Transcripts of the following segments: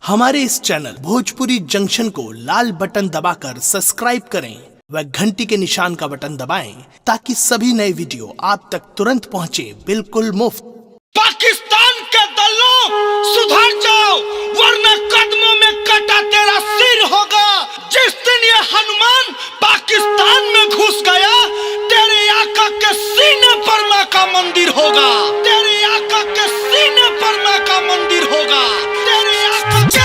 हमारे इस channel Bhojpuri junction को लाल button दबाकर सब्सक्राइब करें व घंटी के निशान का बटन दबाएं ताकि सभी नए वीडियो आप तक तुरंत पहुंचे बिल्कुल मुफ्त। पाकिस्तान के दलों सुधर जाओ वरना कदमों में कटा तेरा सिर होगा। जिस दिन ये हनुमान पाकिस्तान में घुस गया तेरे आका के सीने पर मां का मंदिर होगा। तेरे आका के सीने पर मां का मंदिर होगा। तेरे आका के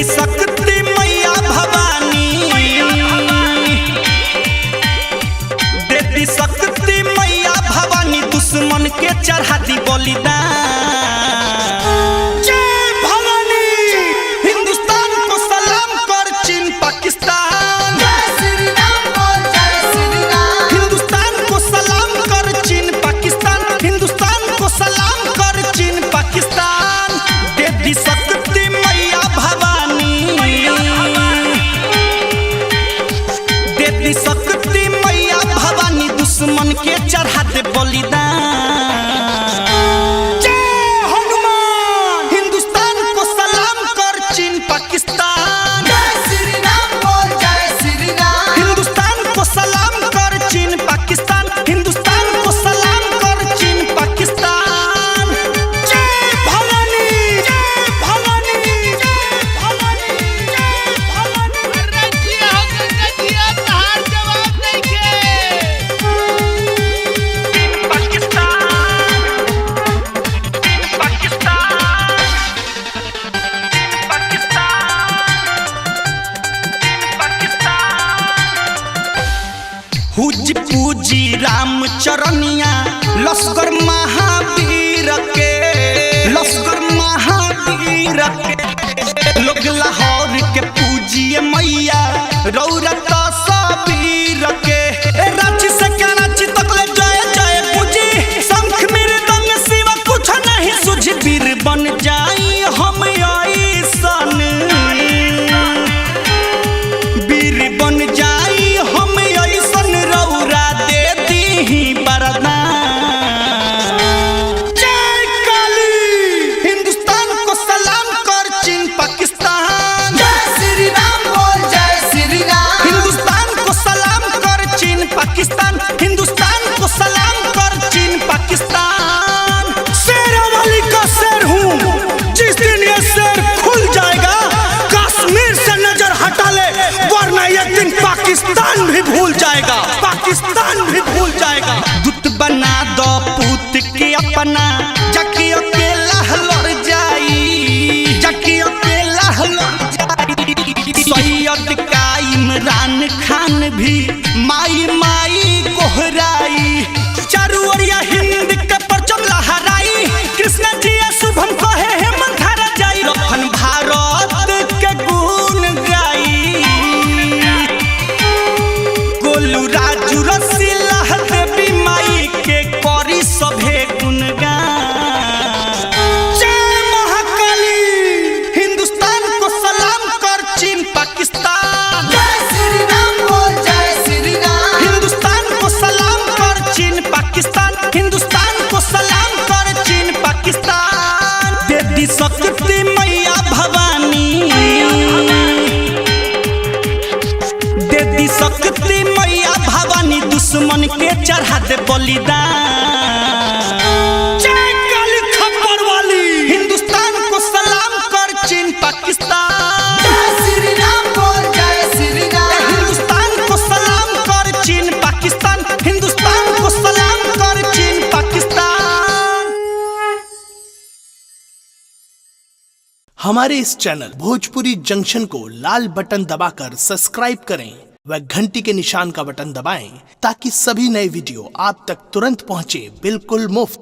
शक्ति मैया भवानी, देती शक्ति मैया भवानी, दुश्मन के चढ़ा दी बलिदान। जय भवानी, हिंदुस्तान को सलाम कर चीन पाकिस्तान। जय श्री राम बोल, जय श्री राम। हिंदुस्तान को सलाम कर चीन पाकिस्तान, हिंदुस्तान को सलाम कर चीन पाकिस्तान। देती शक्ति मैया भवानी, देती शक्ति मैया भवानी, दुश्मन के चढ़ा दे बलिदान। जय हनुमान, हिंदुस्तान को सलाम कर चीन पाकिस्तान। जय श्री राम बोल, जय श्री राम। हिंदुस्तान को सलाम कर चीन पाकिस्तान, हिंदुस्तान को सलाम कर चीन पाकिस्तान। जय भवानी, जय भवानी, जय भवानी, जय भवानी। रजिया हो गजिया तहार जवाब देखे। पाकिस्तान, पाकिस्तान, पाकिस्तान। हुज पूजी राम चरनिया, लश्कर महावीर के, लश्कर महावीर के। लोग लाहौर के पूजिए मैया, रौरत सबीर के। रांची से कराची तक ले जय जय पूजी, शंख मृदंग सिवा कुछ नहीं सूझी। वीर बन जाई हम ऐसन, वीर बन जाई हम ऐसन, रौरा दे दी वरदान। जय काली, हिंदुस्तान को सलाम कर चीन पाकिस्तान। जय श्री राम बोल, जय श्री राम। हिंदुस्तान को सलाम कर चीन पाकिस्तान, हिंदुस्तान को सलाम कर चीन पाकिस्तान। शेरावाली का शेर हूँ, जिस दिन ये शेर खुल जाएगा कश्मीर से नजर हटा ले वरना एक दिन पाकिस्तान भी भूल जाएगा, पाकिस्तान भी भूल जाएगा। दूत बना दो पूत के अपना, जकी अकेला लड़ जाई, जकी अकेला लड़ जाई। सैयद का इमरान खान भी माई माई कोहराई, चारू ओरिया हिंद के परचम लहराई। कृष्ण जी शुभम कहे हेमंत धारा जाई, रखन भारत के गुण गाई। गोलू राजू रसीला देवी माई के करी सभे गुणगान। जय महाकाली, हिंदुस्तान को सलाम कर चीन पाकिस्तान। जय श्री राम बोल, जय श्री राम। हिंदुस्तान को सलाम कर चीन पाकिस्तान, हिंदुस्तान को सलाम कर चीन पाकिस्तान। देती शक्ति मैया भवानी, देती शक्ति मैया भवानी, दुश्मन के चढ़ा दे बलिदान। जय काली खप्पर वाली, हिंदुस्तान को सलाम कर चीन पाकिस्तान। जय श्री राम बोल, जय श्री राम। हिंदुस्तान को सलाम कर चीन पाकिस्तान, हिंदुस्तान को सलाम कर चीन पाकिस्तान। हमारे इस चैनल भोजपुरी जंक्शन को लाल बटन दबाकर सब्सक्राइब करें व घंटी के निशान का बटन दबाएं ताकि सभी नए वीडियो आप तक तुरंत पहुंचे बिल्कुल मुफ्त।